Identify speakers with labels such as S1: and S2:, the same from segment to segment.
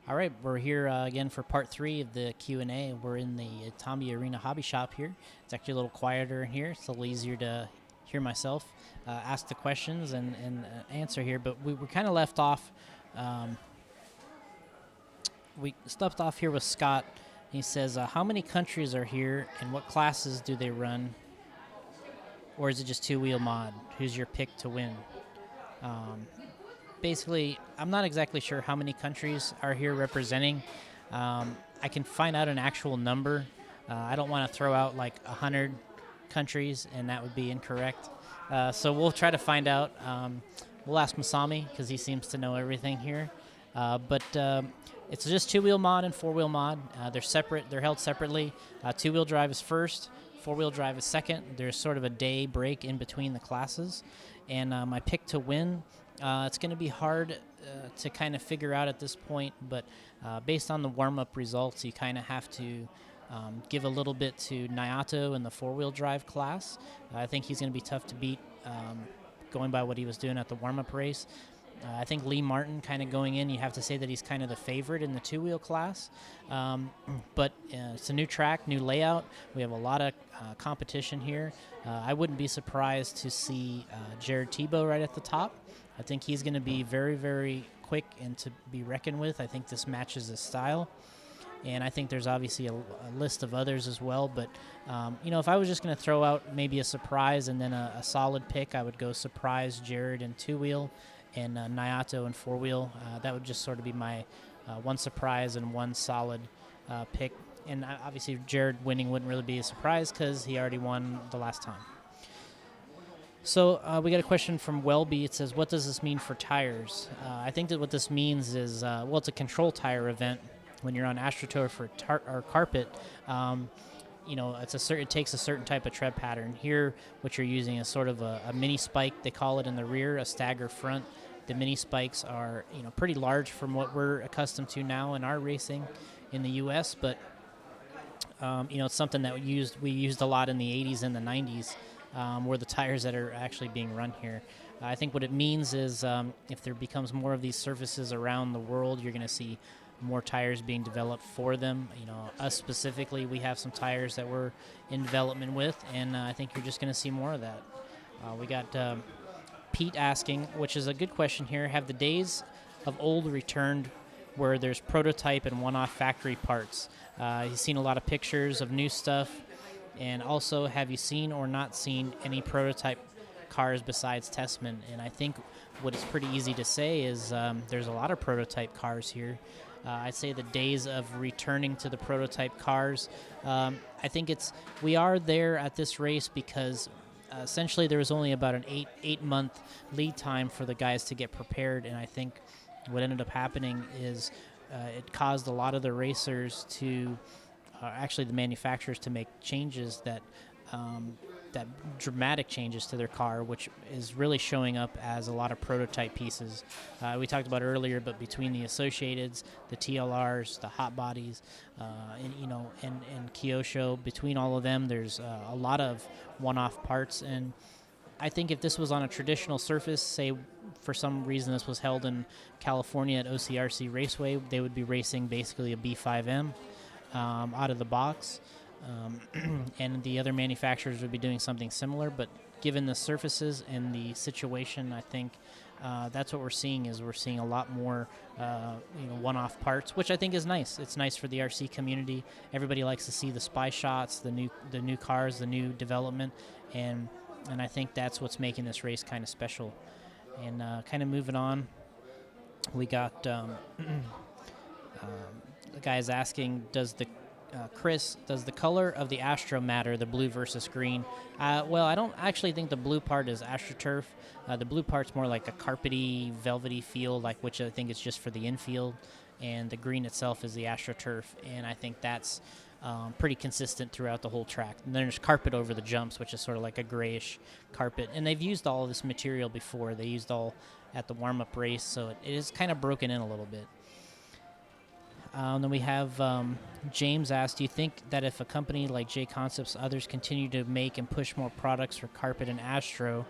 S1: All right, we're here again for part 3 of the Q&A. We're in the Tommy Arena Hobby Shop here. It's actually a little quieter in here. It's a little easier to hear myself ask the questions and answer here. But we kind of left off. We stopped off here with Scott. He says, how many countries are here and what classes do they run? Or is it just two-wheel mod? Who's your pick to win? Basically, I'm not exactly sure how many countries are here representing. I can find out an actual number. I don't want to throw out like 100 countries, and that would be incorrect. So we'll try to find out. We'll ask Masami because he seems to know everything here. But it's just two-wheel mod and four-wheel mod. They're separate. They're held separately. Two-wheel drive is first. Four-wheel drive is second. There's sort of a day break in between the classes. And my pick to win, it's going to be hard to kind of figure out at this point, but based on the warm-up results, you kind of have to give a little bit to Naoto in the four-wheel drive class. I think he's going to be tough to beat going by what he was doing at the warm-up race. I think Lee Martin kind of going in, you have to say that he's kind of the favorite in the two-wheel class. But it's a new track, new layout. We have a lot of competition here. I wouldn't be surprised to see Jared Tebow right at the top. I think he's going to be very, very quick and to be reckoned with. I think this matches his style. And I think there's obviously a list of others as well. But, if I was just going to throw out maybe a surprise and then a solid pick, I would go surprise Jared in two-wheel and Naoto in four-wheel. That would just sort of be my one surprise and one solid pick. And obviously Jared winning wouldn't really be a surprise because he already won the last time. So we got a question from Welby. It says, what does this mean for tires? I think that what this means is, it's a control tire event. When you're on AstroTurf or carpet, it takes a certain type of tread pattern. Here, what you're using is sort of a mini spike, they call it in the rear, a stagger front. The mini spikes are, pretty large from what we're accustomed to now in our racing in the U.S., but, it's something that we used a lot in the 80s and the 90s. Were the tires that are actually being run here. I think what it means is if there becomes more of these surfaces around the world, you're going to see more tires being developed for them. Us specifically, we have some tires that we're in development with, and I think you're just going to see more of that. We got Pete asking, which is a good question here, have the days of old returned where there's prototype and one-off factory parts? He's seen a lot of pictures of new stuff. And also, have you seen or not seen any prototype cars besides Tessman? And I think what is pretty easy to say is there's a lot of prototype cars here. I'd say the days of returning to the prototype cars, I think we are there at this race because essentially there was only about an eight-month lead time for the guys to get prepared. And I think what ended up happening is it caused a lot of the racers to actually the manufacturers to make changes that dramatic changes to their car, which is really showing up as a lot of prototype pieces. We talked about earlier, but between the Associateds, the TLRs, the hot bodies, and Kyosho, between all of them, there's a lot of one-off parts. And I think if this was on a traditional surface, say for some reason this was held in California at OCRC Raceway, they would be racing basically a B5M. Out of the box, and the other manufacturers would be doing something similar. But given the surfaces and the situation, I think that's what we're seeing. Is we're seeing a lot more, one-off parts, which I think is nice. It's nice for the RC community. Everybody likes to see the spy shots, the new cars, the new development, and I think that's what's making this race kind of special. And kind of moving on, we got. The guy is asking, does the color of the Astro matter, the blue versus green? Well, I don't actually think the blue part is AstroTurf. The blue part's more like a carpety, velvety feel, which I think is just for the infield, and the green itself is the AstroTurf, and I think that's pretty consistent throughout the whole track. And then there's carpet over the jumps, which is sort of like a grayish carpet, and they've used all of this material before. They used all at the warm-up race, so it is kind of broken in a little bit. Then we have James asked, do you think that if a company like J Concepts, others continue to make and push more products for carpet and Astro,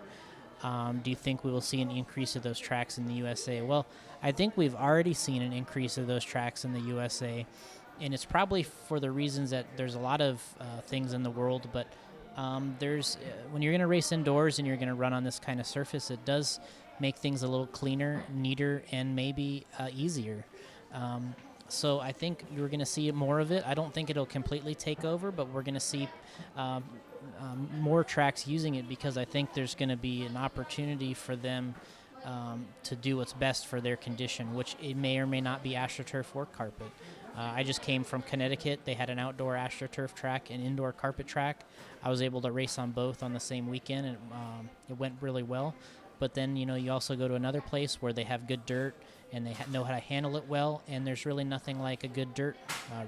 S1: Do you think we will see an increase of those tracks in the USA? Well, I think we've already seen an increase of those tracks in the USA, and it's probably for the reasons that there's a lot of things in the world, but there's when you're going to race indoors and you're going to run on this kind of surface, it does make things a little cleaner, neater, and maybe easier. So I think you're going to see more of it. I don't think it'll completely take over, but we're going to see more tracks using it, because I think there's going to be an opportunity for them to do what's best for their condition, which it may or may not be AstroTurf or carpet. I just came from Connecticut. They had an outdoor AstroTurf track and indoor carpet track. I was able to race on both on the same weekend, and it went really well. But then, you also go to another place where they have good dirt and they know how to handle it well, and there's really nothing like a good dirt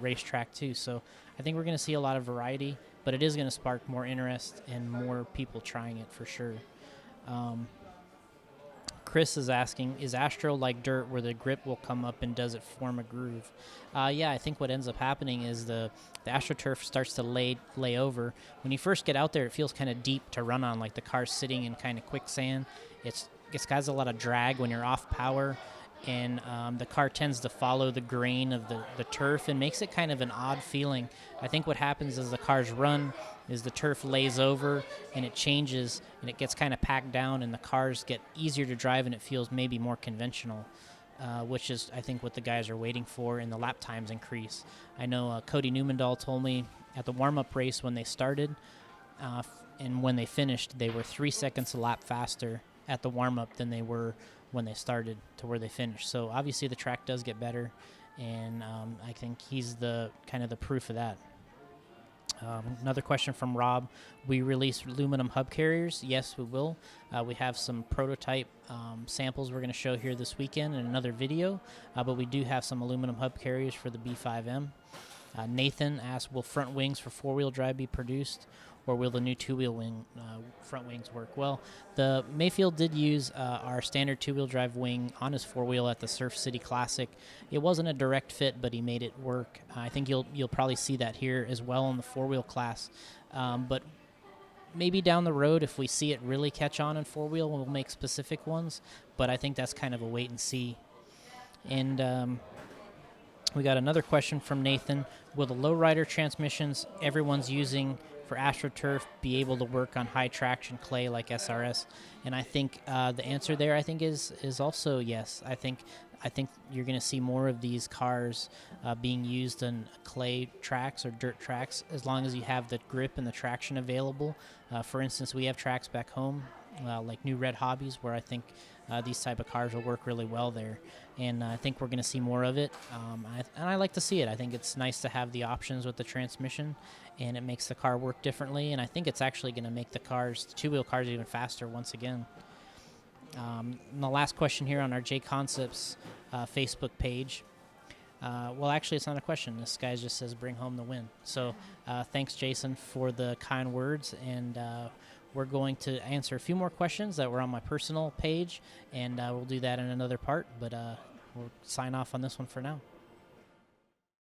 S1: racetrack too. So I think we're going to see a lot of variety, but it is going to spark more interest and more people trying it for sure. Chris is asking, is Astro like dirt where the grip will come up and does it form a groove? Yeah, I think what ends up happening is the AstroTurf starts to lay over. When you first get out there, it feels kind of deep to run on, like the car's sitting in kind of quicksand. It's got a lot of drag when you're off power, and the car tends to follow the grain of the turf and makes it kind of an odd feeling. I think what happens as the cars run is the turf lays over and it changes and it gets kind of packed down, and the cars get easier to drive and it feels maybe more conventional, which is, I think, what the guys are waiting for, and the lap times increase. I know Cody Newmandahl told me at the warm-up race when they started and when they finished, they were 3 seconds a lap faster at the warm-up than they were when they started to where they finished. So obviously the track does get better, and I think he's the kind of the proof of that. Another question from Rob. We release aluminum hub carriers? Yes, we will. We have some prototype samples we're going to show here this weekend in another video, but we do have some aluminum hub carriers for the B5M. Nathan asked, will front wings for four-wheel drive be produced, or will the new two-wheel front wings work? Well, the Mayfield did use our standard two-wheel drive wing on his four-wheel at the Surf City Classic. It wasn't a direct fit, but he made it work. I think you'll probably see that here as well in the four-wheel class. But maybe down the road, if we see it really catch on in four-wheel, we'll make specific ones. But I think that's kind of a wait and see. And we got another question from Nathan. Will the lowrider transmissions everyone's using for AstroTurf be able to work on high traction clay like SRS? And I think the answer there, I think, is also yes. I think you're going to see more of these cars being used on clay tracks or dirt tracks, as long as you have the grip and the traction available. For instance, we have tracks back home, like New Red Hobbies, where I think these type of cars will work really well there. And I think we're going to see more of it. And I like to see it. I think it's nice to have the options with the transmission, and it makes the car work differently. And I think it's actually going to make the two-wheel cars even faster once again. And the last question here on our J Concepts Facebook page. Well, actually, it's not a question. This guy just says, bring home the win. So thanks, Jason, for the kind words. And we're going to answer a few more questions that were on my personal page, and we'll do that in another part. But we'll sign off on this one for now.